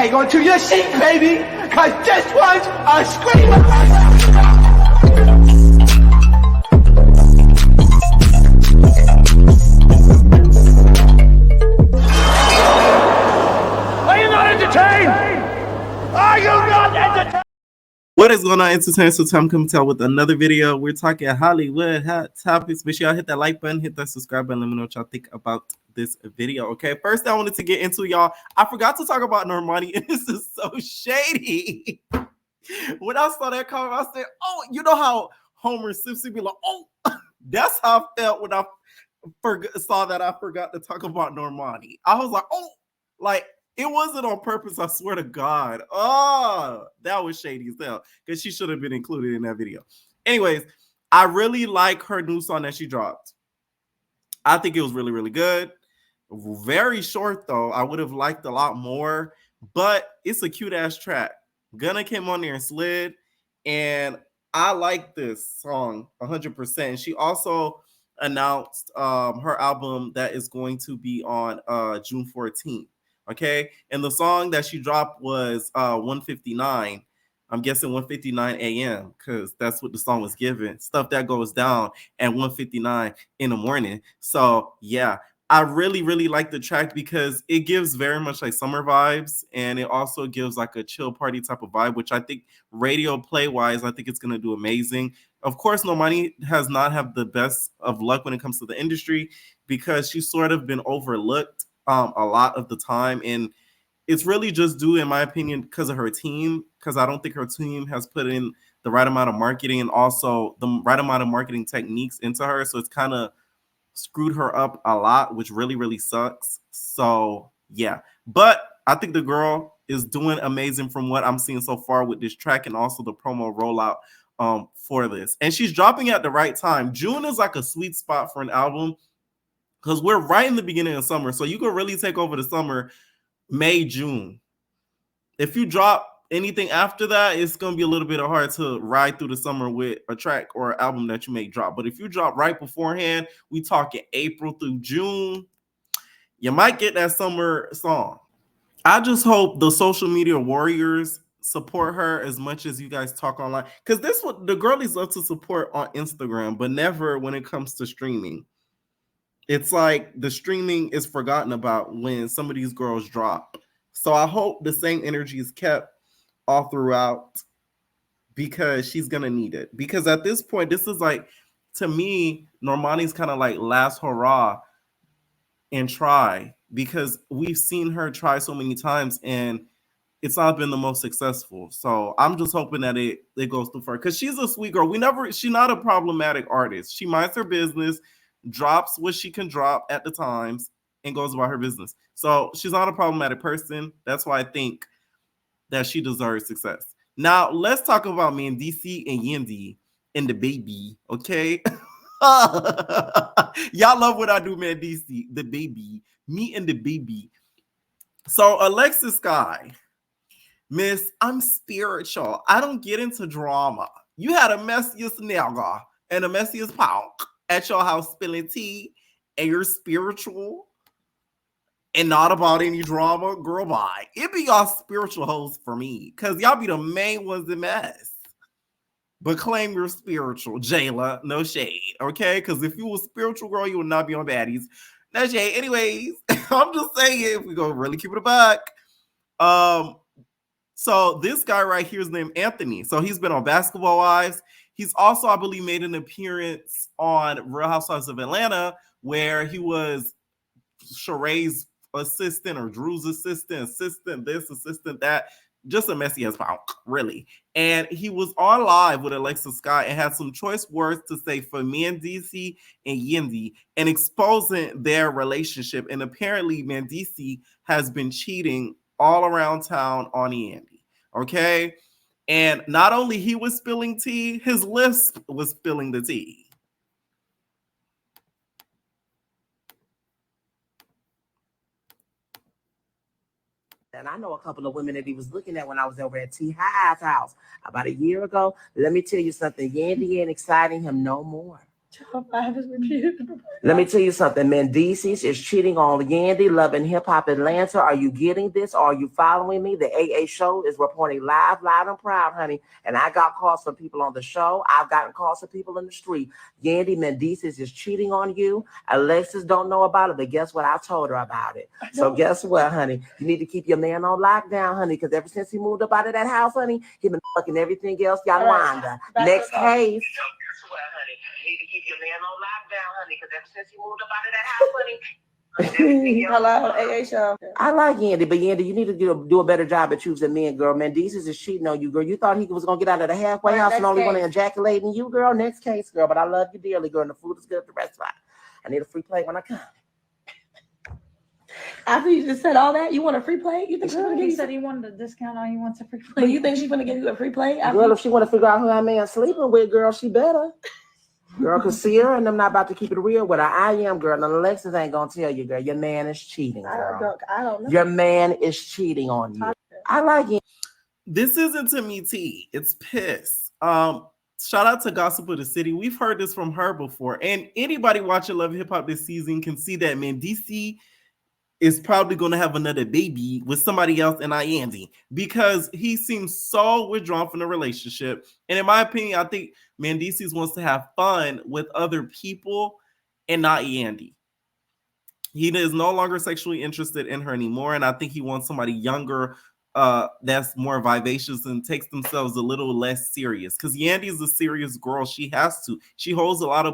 hang on to your seat, baby, because this one's a screamer. Are you not entertained? Are you not entertained? What is going on, entertainment? So time coming to with another video. We're talking Hollywood hot topics. Make sure y'all hit that like button, hit that subscribe button. Let me know what y'all think about this video. Okay, first I wanted to get into y'all. I forgot to talk about Normani, and this is so shady. When I saw that comment, I said, "Oh, you know how Homer Simpson be like, oh, that's how I felt when I saw that I forgot to talk about Normani." I was like, oh, like. It wasn't on purpose, I swear to God. Oh, that was shady as hell because she should have been included in that video. Anyways, I really like her new song that she dropped. I think it was really, really good. Very short, though. I would have liked a lot more, but it's a cute-ass track. Gunna came on there and slid, and I like this song 100%. She also announced her album that is going to be on June 14th. Okay, and the song that she dropped was 1:59. I'm guessing 1:59 a.m. because that's what the song was given. Stuff that goes down at 1:59 in the morning. So yeah, I really, really like the track because it gives very much like summer vibes, and it also gives like a chill party type of vibe, which I think radio play wise, I think it's gonna do amazing. Of course, Normani has not had the best of luck when it comes to the industry because she's sort of been overlooked a lot of the time, and it's really just due, in my opinion, because of her team, because I don't think her team has put in the right amount of marketing and also the right amount of marketing techniques into her, so it's kind of screwed her up a lot, which really, really sucks. So yeah, but I think the girl is doing amazing from what I'm seeing so far with this track and also the promo rollout for this, and she's dropping at the right time. June is like a sweet spot for an album because we're right in the beginning of summer. So you can really take over the summer, May, June. If you drop anything after that, it's going to be a little bit hard to ride through the summer with a track or album that you may drop. But if you drop right beforehand, we talking April through June, you might get that summer song. I just hope the social media warriors support her as much as you guys talk online. Because this what the girlies love to support on Instagram, but never when it comes to streaming. It's like the streaming is forgotten about when some of these girls drop. So I hope the same energy is kept all throughout because she's going to need it. Because at this point, this is like, to me, Normani's kind of like last hurrah and try, because we've seen her try so many times and it's not been the most successful. So I'm just hoping that it goes through for her because she's a sweet girl. She's not a problematic artist. She minds her business, drops what she can drop at the times, and goes about her business. So she's not a problematic person. That's why I think that she deserves success. Now let's talk about Mendeecees and Yandy and the baby. Okay. Y'all love what I do, Mendeecees, the baby, me and the baby. So Alexis Skyy, Miss, I'm spiritual. I don't get into drama. You had a messiest nigga and a messiest punk at your house spilling tea, and you're spiritual and not about any drama. Girl, bye. It be y'all spiritual hoes for me, because y'all be the main ones in mess. But claim you're spiritual. Jayla, no shade, okay? Because if you were a spiritual girl, you would not be on baddies. No shade. Anyways, I'm just saying, if we go really keep it back. So this guy right here is named Anthony. So he's been on Basketball Wives. He's also, I believe, made an appearance on Real Housewives of Atlanta, where he was Sheree's assistant or Drew's assistant this, assistant that. Just a messy as punk, really. And he was on live with Alexis Skyy and had some choice words to say for Mendeecees and Yandy and exposing their relationship. And apparently Mendeecees has been cheating all around town on Yandy. Okay. And not only he was spilling tea, his lisp was spilling the tea. And I know a couple of women that he was looking at when I was over at T High's house about a year ago. Let me tell you something. Yandy ain't exciting him no more. Top 5 is repeated. Let me tell you something. Mendeecees is cheating on Yandy, Loving Hip Hop Atlanta. Are you getting this? Are you following me? The AA show is reporting live, loud, and proud, honey. And I got calls from people on the show. I've gotten calls from people in the street. Yandy Mendeecees is cheating on you. Alexis don't know about it, but guess what? I told her about it. So guess what, honey? You need to keep your man on lockdown, honey, because ever since he moved up out of that house, honey, he been fucking everything else. Yolanda. Next case. You need to keep your man on lockdown, honey, because ever since he moved up out of that house, honey. Hello, AA show. I like Yandy, but Yandy, you need to do a better job at choosing men, girl. Mendeecees is cheating on you, girl. You thought he was gonna get out of the halfway house and only want to ejaculate in you, girl. Next case, girl. But I love you dearly, girl. And the food is good at the restaurant. I need a free plate when I come. After you just said all that, you want a free plate? You think she's gonna give you? Said he wanted a discount on. He wants a free plate. But you think she's gonna give you a free plate? Girl, if she want to figure out who that man sleeping with, girl, she better. Girl, cause Sierra and I'm not about to keep it real with her. I am, girl. And Alexis ain't gonna tell you, girl. Your man is cheating, girl. I don't know. Your man is cheating on you. I like it. This isn't to me tea. It's piss. Shout out to Gossip of the City. We've heard this from her before. And anybody watching Love Hip Hop this season can see that Mendeecees is probably going to have another baby with somebody else and Yandy, because he seems so withdrawn from the relationship. And in my opinion, I think Mendeecees wants to have fun with other people and not Yandy. He is no longer sexually interested in her anymore, and I think he wants somebody younger that's more vivacious and takes themselves a little less serious, because Yandy is a serious girl. She has to. She holds a lot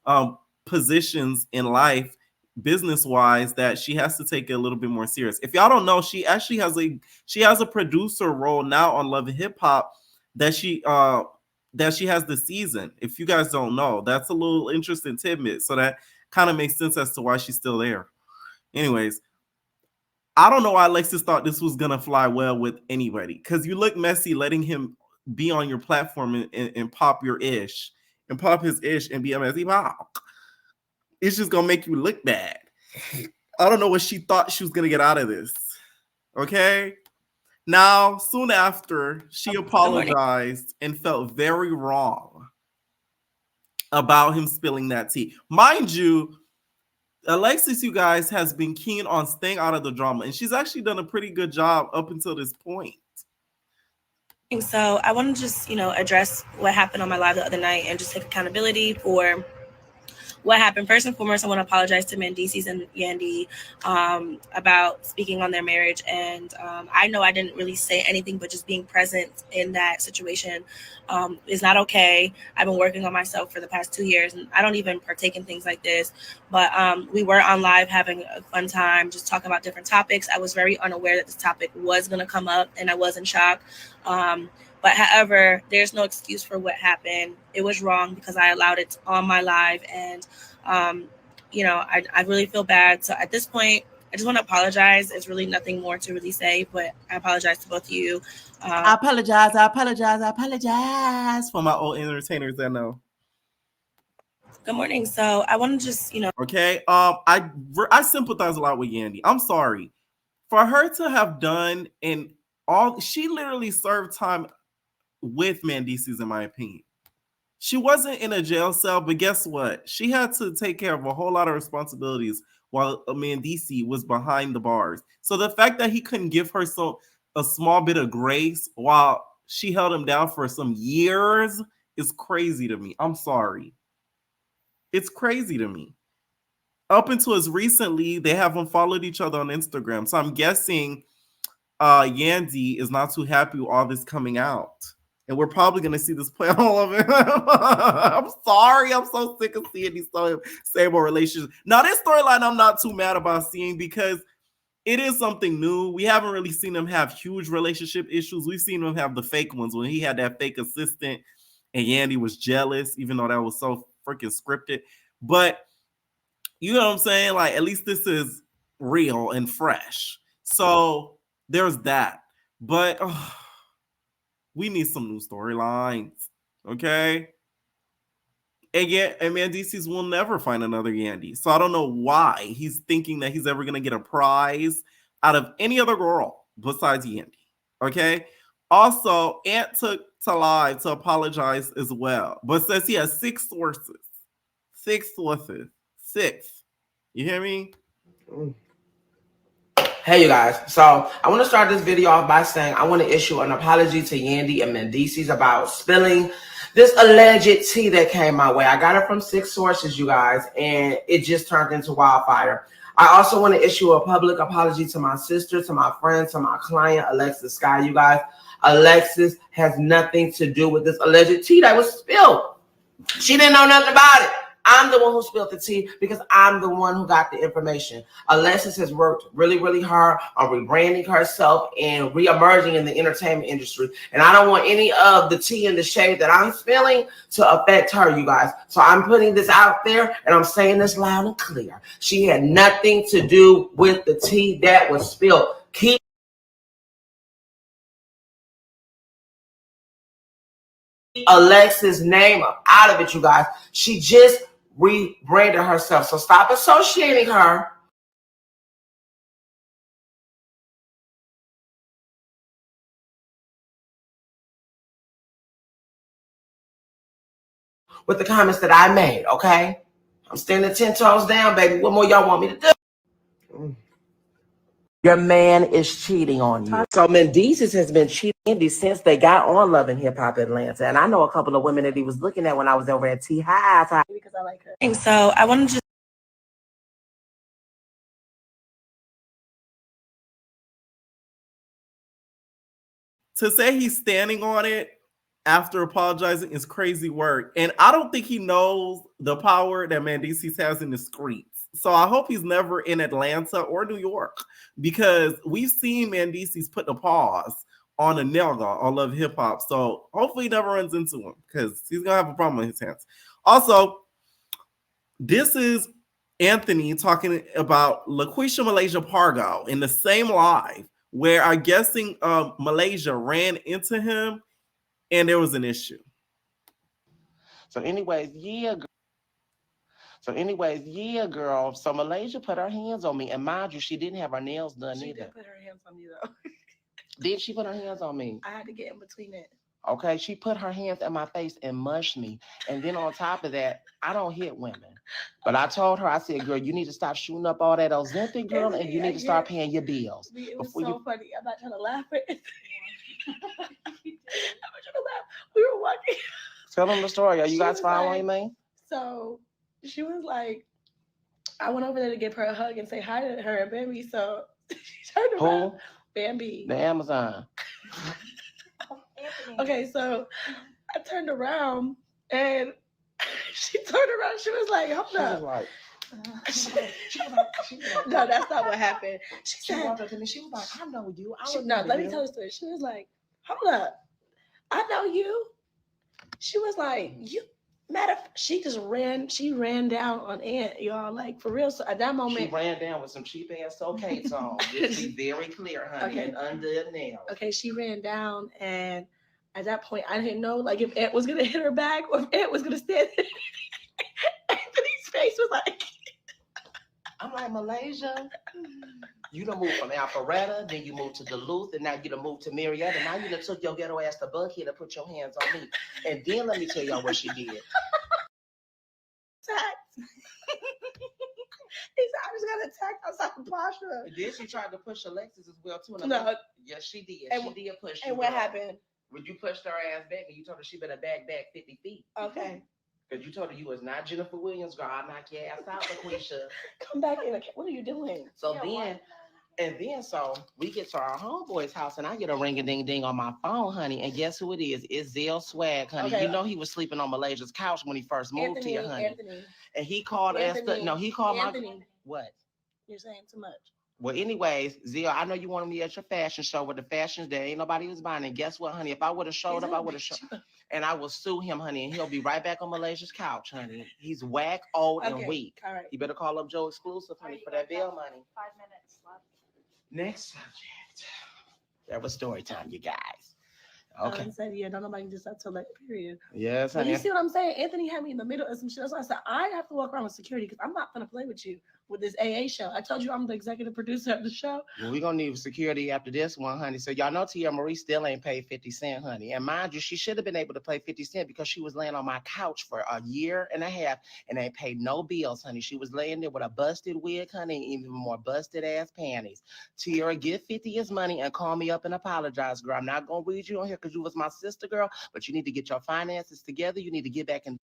of positions in life, business-wise, that she has to take it a little bit more serious. If y'all don't know, she actually has a producer role now on Love and Hip Hop that she has this season. If you guys don't know, that's a little interesting tidbit. So that kind of makes sense as to why she's still there. Anyways, I don't know why Alexis thought this was gonna fly well with anybody, because you look messy letting him be on your platform and pop your ish and pop his ish and be a messy pop. It's just gonna make you look bad. I don't know what she thought she was gonna get out of this. Okay. Now, soon after, she apologized and felt very wrong about him spilling that tea. Mind you, Alexis, you guys, has been keen on staying out of the drama, and she's actually done a pretty good job up until this point. So I want to just, address what happened on my live the other night and just take accountability for what happened. First and foremost, I want to apologize to Mendeecees and Yandy about speaking on their marriage. And I know I didn't really say anything, but just being present in that situation is not okay. I've been working on myself for the past 2 years, and I don't even partake in things like this. But we were on live having a fun time, just talking about different topics. I was very unaware that this topic was going to come up, and I was in shock. But however, there's no excuse for what happened. It was wrong because I allowed it on my live. And, I really feel bad. So at this point, I just want to apologize. There's really nothing more to really say, but I apologize to both of you. I apologize for my old entertainers that know. Good morning. So I want to just, Okay. I sympathize a lot with Yandy. I'm sorry. For her to have done she literally served time with Mendeecees, in my opinion. She wasn't in a jail cell, but guess what? She had to take care of a whole lot of responsibilities while Mendeecees was behind the bars. So the fact that he couldn't give her a small bit of grace while she held him down for some years is crazy to me. I'm sorry. It's crazy to me. Up until as recently, they haven't followed each other on Instagram. So I'm guessing Yandy is not too happy with all this coming out. And we're probably going to see this play all of it. I'm sorry. I'm so sick of seeing these stable relationships. Now, this storyline I'm not too mad about seeing because it is something new. We haven't really seen them have huge relationship issues. We've seen them have the fake ones when he had that fake assistant and Yandy was jealous, even though that was so freaking scripted. But you know what I'm saying? Like, at least this is real and fresh. So there's that. But we need some new storylines, okay? And Mendeecees will never find another Yandy. So I don't know why he's thinking that he's ever going to get a prize out of any other girl besides Yandy, okay? Also, Ant took to live to apologize as well, but says he has 6 sources. 6 sources. 6. You hear me? Hey, you guys. So I want to start this video off by saying I want to issue an apology to Yandy and Mendeecees about spilling this alleged tea that came my way. I got it from 6 sources, you guys, and it just turned into wildfire. I also want to issue a public apology to my sister, to my friends, to my client, Alexis Skyy, you guys. Alexis has nothing to do with this alleged tea that was spilled. She didn't know nothing about it. I'm the one who spilled the tea because I'm the one who got the information. Alexis has worked really, really hard on rebranding herself and re-emerging in the entertainment industry. And I don't want any of the tea and the shade that I'm spilling to affect her, you guys. So I'm putting this out there and I'm saying this loud and clear. She had nothing to do with the tea that was spilled. Keep Alexis' name out of it, you guys. She just rebranded herself. So stop associating her with the comments that I made, okay? I'm standing 10 toes down, baby. What more y'all want me to do? Your man is cheating on you. So Mendeecees has been cheating Yandy since they got on Love and Hip Hop Atlanta. And I know a couple of women that he was looking at when I was over at T High because I like her. And so I want to just To say he's standing on it after apologizing is crazy work. And I don't think he knows the power that Mendeecees has in the streets. So I hope he's never in Atlanta or New York, because we've seen Mendeecees put the pause on a nigga on Love Hip Hop. So hopefully he never runs into him, because he's going to have a problem on his hands. Also, this is Anthony talking about LaQuisha Malaysia Pargo in the same live, where I'm guessing Malaysia ran into him and there was an issue. So anyways, yeah, girl. So Malaysia put her hands on me. And mind you, she didn't have her nails done either. She did put her hands on you, though. Did she put her hands on me? I had to get in between it. Okay, she put her hands in my face and mushed me. And then on top of that, I don't hit women. But I told her, I said, girl, you need to stop shooting up all that Ozempic, girl, and you need to start paying your bills. It was so funny. I'm not trying to laugh at it. I'm not trying to laugh. We were walking. Tell them the story. Are you guys following me? So she was like, I went over there to give her a hug and say hi to her and Bambi. So she turned around. Who? Bambi. The Amazon. Okay, so I turned around and she turned around. She was like, hold up. No, that's not what happened. She walked up to me. She was like, I know you. Let me tell the story. She was like, hold up. I know you. She was like, you. She ran down on Aunt, y'all, like, for real. So at that moment, she ran down with some cheap ass soacates on. Just be very clear, honey, okay. And under the nails. Okay, she ran down, and at that point, I didn't know, like, if Aunt was gonna hit her back or if Aunt was gonna stand. Anthony's face was like, I'm like, Malaysia, you done moved from Alpharetta, then you moved to Duluth, and now you done moved to Marietta. Now you done took your ghetto ass to Buckhead and put your hands on me. And then let me tell y'all what she did. He said, I just got attacked outside the Pasha. And then she tried to push Alexis as well, too. No. Yes, she did. And, she did push you. And what happened? When you pushed her ass back and you told her she better back 50 feet. Okay. Because you told her you was not Jennifer Williams, girl. I'll knock your ass out, LaQuisha. Come back in. What are you doing? So so we get to our homeboy's house and I get a ring-a-ding-ding on my phone, honey. And guess who it is? It's Zell Swag, honey. Okay. You know he was sleeping on Malaysia's couch when he first moved here, honey. Anthony. And he called he called Anthony. What? You're saying too much. Well, anyways, Zell, I know you wanted me at your fashion show with the fashions that ain't nobody was buying. And guess what, honey? If I would have showed up, I would have showed up. And I will sue him, honey, and he'll be right back on Malaysia's couch, honey. He's whack, old, and weak. All right. You better call up Joe Exclusive, honey, for that bill money. 5 minutes left. Next subject. That was story time, you guys. Okay. Said, yeah, nobody just up till that period. Yes, honey. But you see what I'm saying? Anthony had me in the middle of some shit. So I said, I have to walk around with security because I'm not going to play with you with this AA show. I told you I'm the executive producer of the show. Well, we're gonna need security after this one, honey. So y'all know Tia Marie still ain't paid 50 cents, honey. And mind you, she should have been able to pay 50 cents because she was laying on my couch for a year and a half and ain't paid no bills, honey. She was laying there with a busted wig, honey, and even more busted ass panties. Tia, give 50 his money and call me up and apologize, girl. I'm not gonna read you on here because you was my sister, girl, but you need to get your finances together. You need to get back in.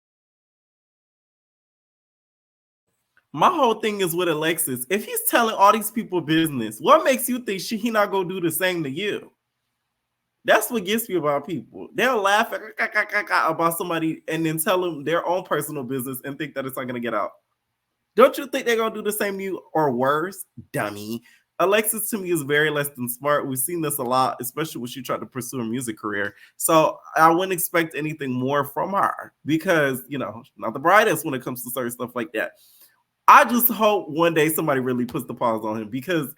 My whole thing is with Alexis. If he's telling all these people business, what makes you think he not gonna do the same to you? That's what gets me about people. They'll laugh about somebody and then tell them their own personal business and think that it's not gonna get out. Don't you think they're gonna do the same to you or worse, dummy? Alexis to me is very less than smart. We've seen this a lot, especially when she tried to pursue a music career. So I wouldn't expect anything more from her because, you know, not the brightest when it comes to certain stuff like that. I just hope one day somebody really puts the pause on him because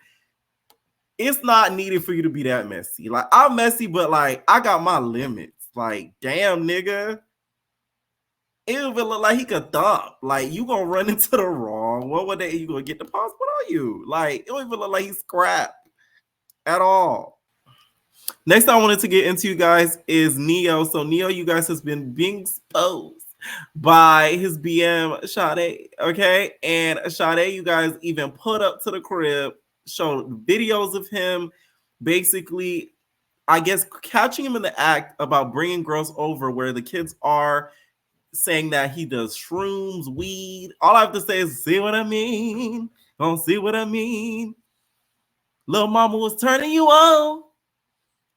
it's not needed for you to be that messy. Like, I'm messy, but like, I got my limits. Like, damn, nigga. It even look like he could thump. Like, you gonna run into the wrong. What day you gonna get the pause put on you? Like, it don't even look like he's crap at all. Next I wanted to get into, you guys, is NeYo. So NeYo, you guys, has been being exposed by his BM Sade, okay? And Sade, you guys, even put up to the crib, showed videos of him basically, I guess, catching him in the act about bringing girls over where the kids are, saying that he does shrooms, weed. All I have to say is, see what I mean? Don't see what I mean? Little mama was turning you on,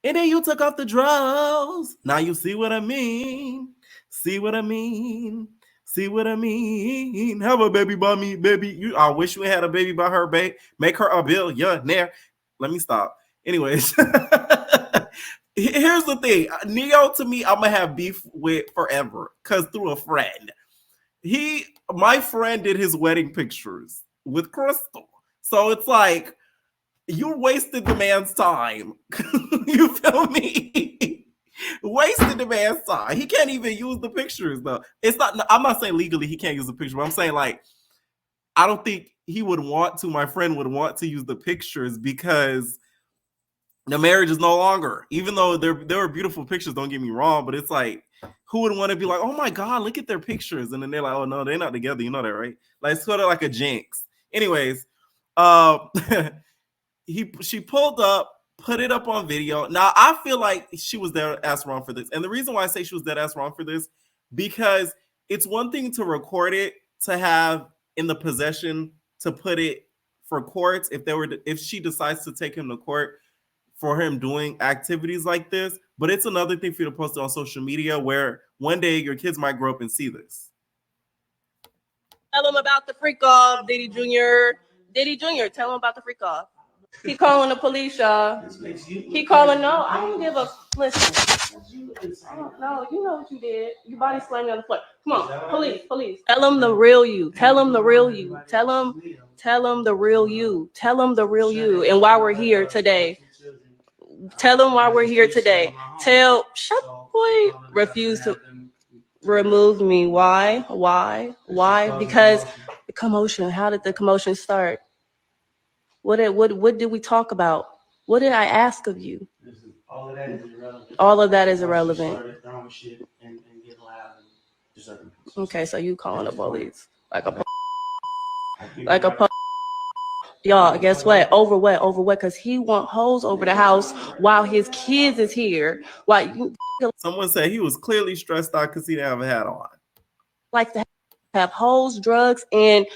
and then you took off the drugs. Now you see what I mean? See what I mean? See what I mean? Have a baby by me, baby. I wish we had a baby by her, babe. Make her a billionaire. Let me stop. Anyways, here's the thing. NeYo, to me, I'm gonna have beef with forever because through a friend. My friend did his wedding pictures with Crystal. So it's like, you wasted the man's time. You feel me? Wasted the man's time. He can't even use the pictures though. I'm not saying legally he can't use the picture, but I'm saying, like, I don't think he would want to, my friend would want to use the pictures because the marriage is no longer, even though there were beautiful pictures, don't get me wrong, but it's like, who would want to be like, oh my God, look at their pictures. And then they're like, oh no, they're not together. You know that, right? Like, it's sort of like a jinx. Anyways, she pulled up, put it up on video. Now, I feel like she was dead ass wrong for this. And the reason why I say she was dead ass wrong for this, because it's one thing to record it, to have in the possession, to put it for courts, if she decides to take him to court for him doing activities like this. But it's another thing for you to post it on social media where one day your kids might grow up and see this. Tell him about the freak off, Diddy Jr. Diddy Jr., tell him about the freak off. He calling the police, y'all. He calling, no, I don't give a, listen. No, you know what you did. You body slamming on the floor. Come on, police. Tell him the real you. Tell him the real you. Tell him the real you. Tell him the real you. And why we're here today. Tell him why we're here today. Refuse to remove me. Why? Because the commotion. How did the commotion start? What did we talk about? What did I ask of you? All of that is irrelevant. All of that is irrelevant. Started throwing shit and get loud and deserving. Okay, so you calling the police y'all, guess what? Over what? Because he want hoes over the house while his kids is here. Someone said he was clearly stressed out because he didn't have a hat on. Like to have hoes, drugs, and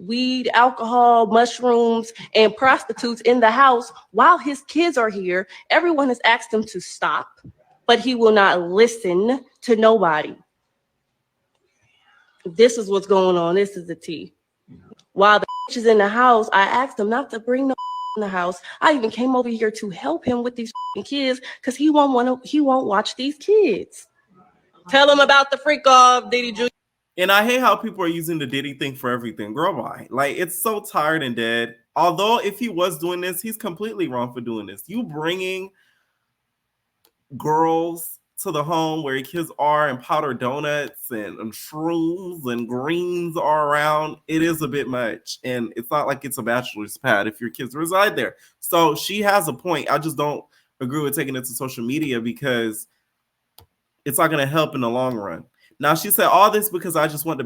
weed, alcohol, mushrooms, and prostitutes in the house while his kids are here. Everyone has asked him to stop, but he will not listen to nobody. This is what's going on. This is the tea. While the is in the house, I asked him not to bring no in the house. I even came over here to help him with these kids because he won't watch these kids. Tell him about the freak off, Diddy Jr. And I hate how people are using the Diddy thing for everything. Girl, why? Like, it's so tired and dead. Although if he was doing this, he's completely wrong for doing this. You bringing girls to the home where your kids are and powdered donuts and shrooms and greens are around, it is a bit much. And it's not like it's a bachelor's pad if your kids reside there. So she has a point. I just don't agree with taking it to social media because it's not going to help in the long run. Now, she said all this because I just want the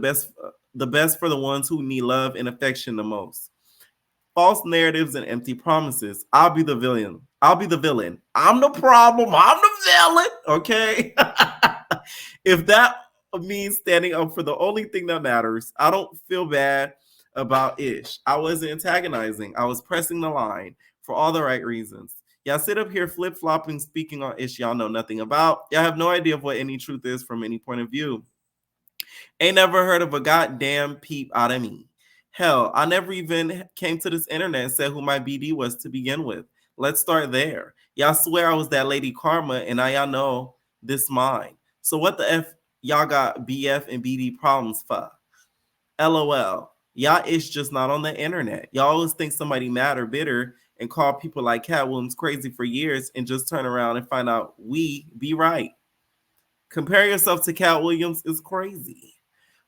best for the ones who need love and affection the most. False narratives and empty promises. I'll be the villain. I'm the problem. I'm the villain. Okay. If that means standing up for the only thing that matters, I don't feel bad about Ish. I wasn't antagonizing. I was pressing the line for all the right reasons. Y'all sit up here flip-flopping, speaking on Ish y'all know nothing about. Y'all have no idea of what any truth is from any point of view. Ain't never heard of a goddamn peep out of me. Hell, I never even came to this internet and said who my BD was to begin with. Let's start there. Y'all swear I was that lady Karma, and now y'all know this mine. So what the F y'all got BF and BD problems for? LOL. Y'all is just not on the internet. Y'all always think somebody mad or bitter and call people like Cat Williams crazy for years and just turn around and find out we be right. Compare yourself to Cat Williams is crazy.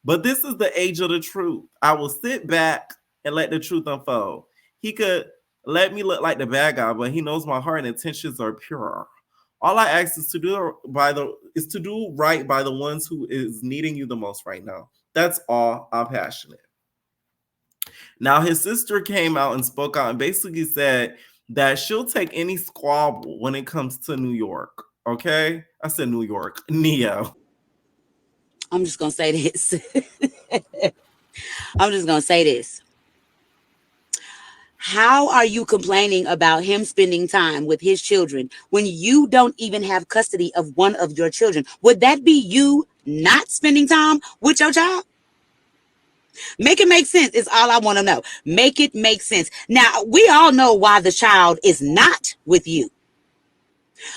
But this is the age of the truth. I will sit back and let the truth unfold. He could let me look like the bad guy, but he knows my heart and intentions are pure. All I ask is to do right by the ones who is needing you the most right now. That's all. I'm passionate. Now, his sister came out and spoke out and basically said that she'll take any squabble when it comes to New York. Okay? I said New York. NeYo. I'm just going to say this. I'm just going to say this. How are you complaining about him spending time with his children when you don't even have custody of one of your children? Would that be you not spending time with your child? Make it make sense is all I want to know. Make it make sense. Now, we all know why the child is not with you.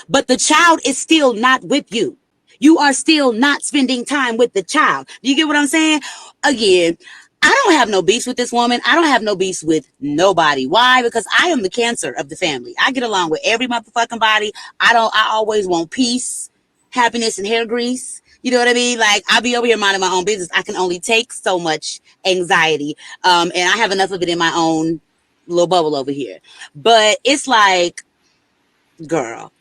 But the child is still not with you. You are still not spending time with the child. Do you get what I'm saying? Again, I don't have no beefs with this woman. I don't have no beefs with nobody. Why? Because I am the cancer of the family. I get along with every motherfucking body. I always want peace, happiness, and hair grease. You know what I mean? Like, I be over here minding my own business. I can only take so much anxiety. And I have enough of it in my own little bubble over here. But it's like, girl.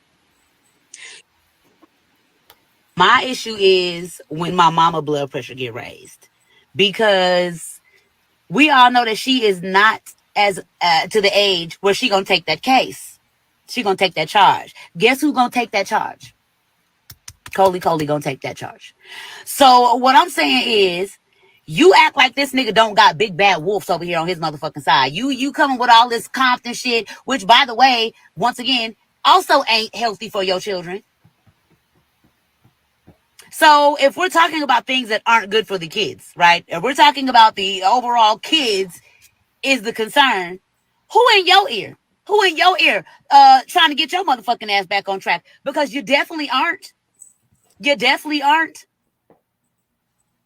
My issue is when my mama blood pressure get raised, because we all know that she is not as to the age where she gonna take that case. She gonna take that charge. Guess who gonna take that charge? Coley gonna take that charge. So what I'm saying is, you act like this nigga don't got big bad wolves over here on his motherfucking side. You coming with all this Compton shit, which, by the way, once again, also ain't healthy for your children. So if we're talking about things that aren't good for the kids, right? If we're talking about the overall kids is the concern, who in your ear? Who in your ear trying to get your motherfucking ass back on track? Because you definitely aren't. You definitely aren't.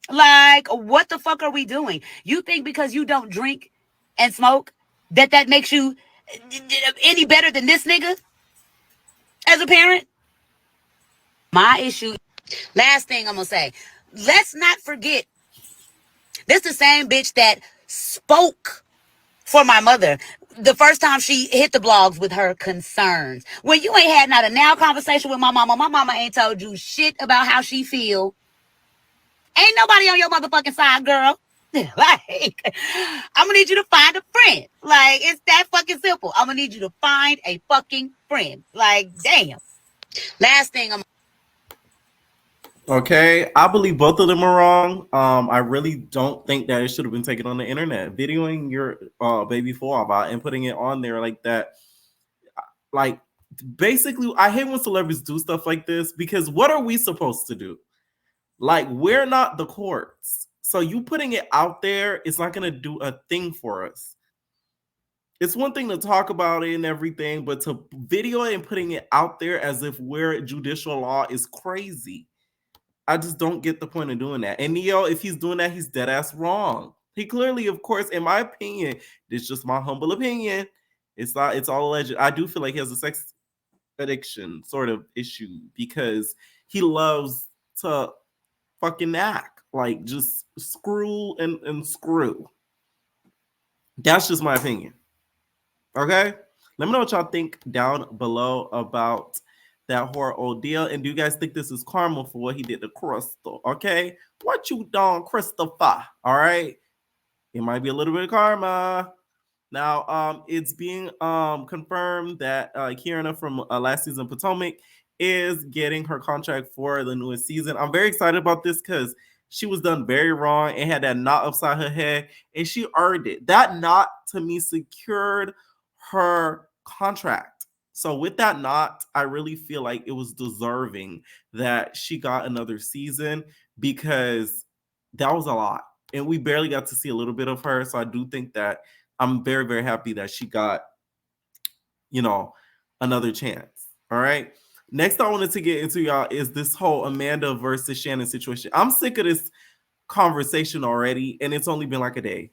Like, what the fuck are we doing? You think because you don't drink and smoke that makes you any better than this nigga as a parent? My issue. Last thing I'm going to say. Let's not forget, this the same bitch that spoke for my mother the first time she hit the blogs with her concerns. When you ain't had not a now conversation with my mama ain't told you shit about how she feel. Ain't nobody on your motherfucking side, girl. Like, I'm gonna need you to find a friend. Like, it's that fucking simple. I'm gonna need you to find a fucking friend. Like, damn. Last thing I'm. Okay, I believe both of them are wrong. I really don't think that it should have been taken on the internet. Videoing your baby fall about and putting it on there like that. Like, basically, I hate when celebrities do stuff like this, because what are we supposed to do? Like, we're not the courts. So you putting it out there, it's not going to do a thing for us. It's one thing to talk about it and everything, but to video it and putting it out there as if we're judicial law is crazy. I just don't get the point of doing that. And NeYo, if he's doing that, he's dead ass wrong. He clearly, of course, in my opinion, it's just my humble opinion. It's all alleged. I do feel like he has a sex addiction sort of issue because he loves to fucking act like just screw and screw. That's just my opinion. Okay? Let me know what y'all think down below about that whole ordeal. And do you guys think this is karma for what he did to Crystal? Okay? What you done, Christopher? All right? It might be a little bit of karma. Now, it's being confirmed that Karina from last season Potomac is getting her contract for the newest season. I'm very excited about this because she was done very wrong and had that knot upside her head, and she earned it. That knot, to me, secured her contract. So with that knot, I really feel like it was deserving that she got another season because that was a lot. And we barely got to see a little bit of her. So I do think that I'm very, very happy that she got, another chance. All right. Next, I wanted to get into, y'all, is this whole Amanda versus Shannon situation. I'm sick of this conversation already, and it's only been like a day.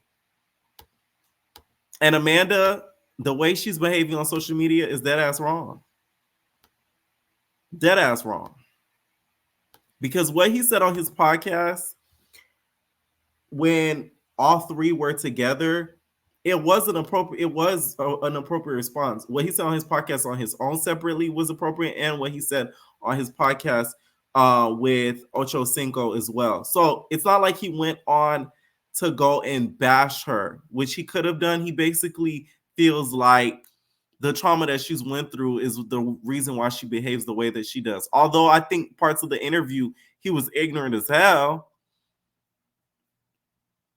And Amanda, the way she's behaving on social media is dead ass wrong. Dead ass wrong. Because what he said on his podcast, when all three were together, it was an appropriate response. What he said on his podcast on his own separately was appropriate, and what he said on his podcast with Ocho Cinco as well. So it's not like he went on to go and bash her, which he could have done. He basically feels like the trauma that she's went through is the reason why she behaves the way that she does. Although I think parts of the interview, he was ignorant as hell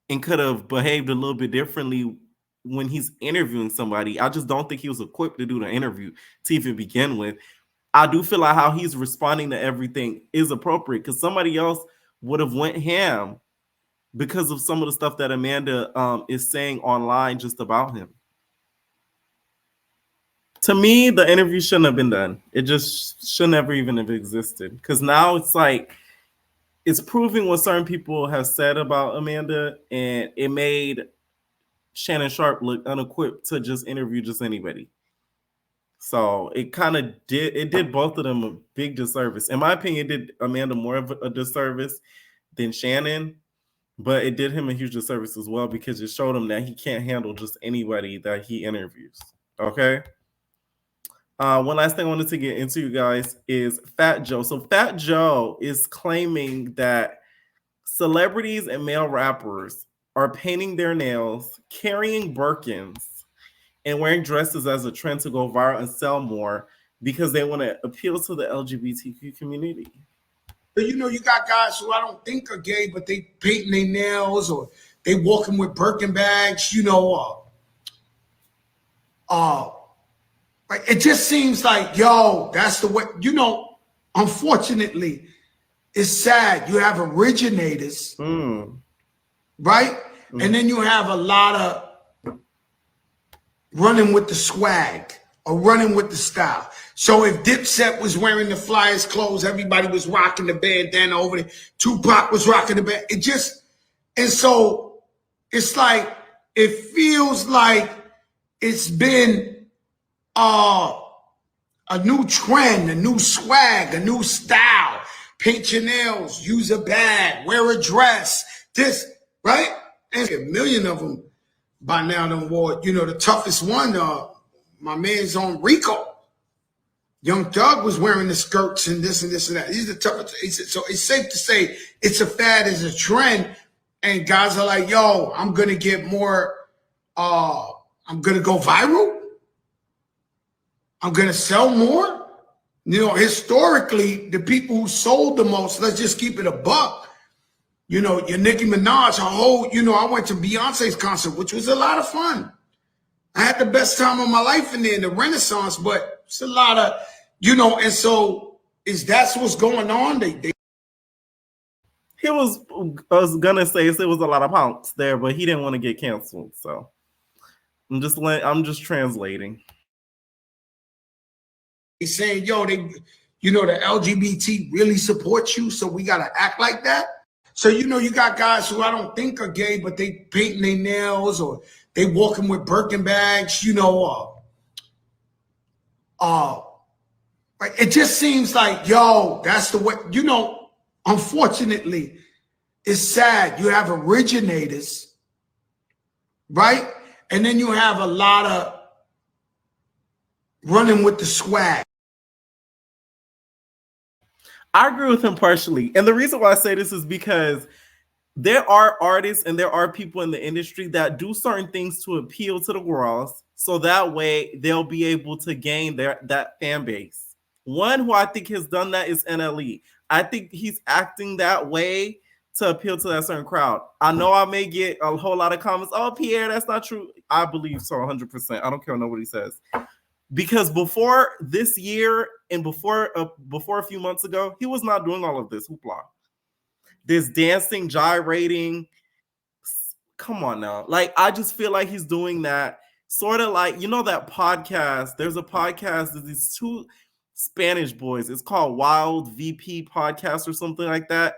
and could have behaved a little bit differently when he's interviewing somebody. I just don't think he was equipped to do the interview to even begin with. I do feel like how he's responding to everything is appropriate because somebody else would have went ham because of some of the stuff that Amanda is saying online just about him. To me, the interview shouldn't have been done. It just should never even have existed because now it's like it's proving what certain people have said about Amanda, and it made Shannon Sharpe look unequipped to just interview just anybody. So it kind of did both of them a big disservice. In my opinion, it did Amanda more of a disservice than Shannon, but it did him a huge disservice as well because it showed him that he can't handle just anybody that he interviews. Okay. One last thing I wanted to get into, you guys, is Fat Joe. So Fat Joe is claiming that celebrities and male rappers are painting their nails, carrying Birkins, and wearing dresses as a trend to go viral and sell more because they want to appeal to the LGBTQ community. But you got guys who I don't think are gay, but they painting their nails or they walking with Birkin bags, like it just seems like, that's the way, unfortunately, it's sad. You have originators, right? And then you have a lot of running with the swag or running with the style. So if Dipset was wearing the Flyers clothes, everybody was rocking the bandana over there. Tupac was rocking the band. And so it's like, it feels like it's been a new trend, a new swag, a new style. Paint your nails, use a bag, wear a dress, this, right? And a million of them by now done wore, the toughest one, my man's on Rico. Young Thug was wearing the skirts and this and that. These are the toughest. So it's safe to say it's a fad, it's a trend. And guys are like, I'm going to get more, I'm going to go viral. I'm going to sell more. Historically, the people who sold the most, let's just keep it a buck. Your Nicki Minaj, I went to Beyonce's concert, which was a lot of fun. I had the best time of my life in there in the Renaissance, but it's a lot of, and so that's what's going on? I was gonna say it was a lot of punks there, but he didn't want to get canceled, so I'm just translating. He's saying, the LGBT really supports you, so we gotta act like that. So you got guys who I don't think are gay, but they painting their nails or they walking with Birkin bags, Like, it just seems like, yo, that's the way, you know, unfortunately, it's sad. You have originators, right? And then you have a lot of running with the swag. I agree with him partially. And the reason why I say this is because there are artists and there are people in the industry that do certain things to appeal to the world, so that way they'll be able to gain that fan base. One who I think has done that is NLE. I think he's acting that way to appeal to that certain crowd. I know I may get a whole lot of comments. Oh, Pierre, that's not true. I believe so 100%. I don't care what nobody says. Because before this year and before a few months ago, he was not doing all of this hoopla. This dancing, gyrating. Come on now. Like, I just feel like he's doing that sort of like, you know, that podcast. There's a podcast that these two Spanish boys. It's called Wild VP Podcast or something like that.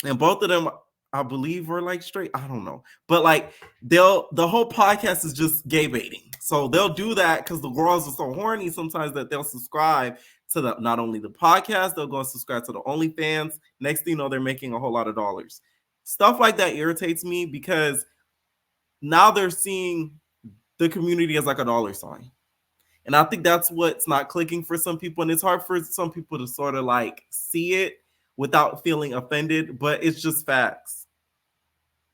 And both of them, I believe, were like straight. I don't know. But like the whole podcast is just gay baiting. So they'll do that because the girls are so horny sometimes that they'll subscribe to not only the podcast, they'll go and subscribe to the OnlyFans. Next thing you know, they're making a whole lot of dollars. Stuff like that irritates me because now they're seeing the community as like a dollar sign. And I think that's what's not clicking for some people. And it's hard for some people to sort of like see it without feeling offended, but it's just facts.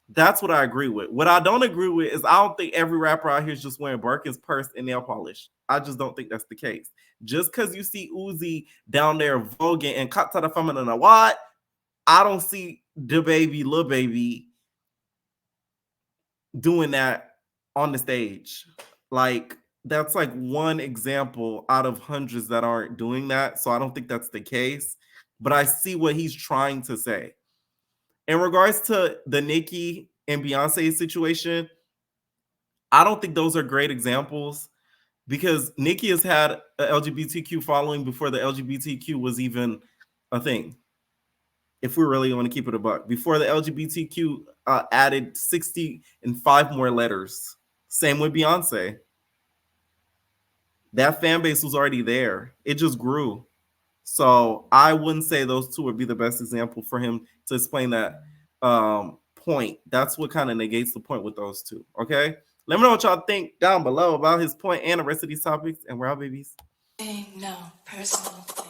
That's what I agree with. What I don't agree with is I don't think every rapper out here is just wearing Birkin's purse and nail polish. I just don't think that's the case. Just because you see Uzi down there voguing and Kata the Feminine what, I don't see the baby, Lil Baby doing that on the stage. Like, that's like one example out of hundreds that aren't doing that. So I don't think that's the case. But I see what he's trying to say. In regards to the Nicki and Beyonce situation, I don't think those are great examples because Nicki has had an LGBTQ following before the LGBTQ was even a thing. If we really want to keep it a buck, before the LGBTQ added 65 more letters. Same with Beyonce. That fan base was already there. It just grew. So I wouldn't say those two would be the best example for him to explain that point. That's what kind of negates the point with those two. Okay? Let me know what y'all think down below about his point and the rest of these topics. And we're out, babies. No personal thing.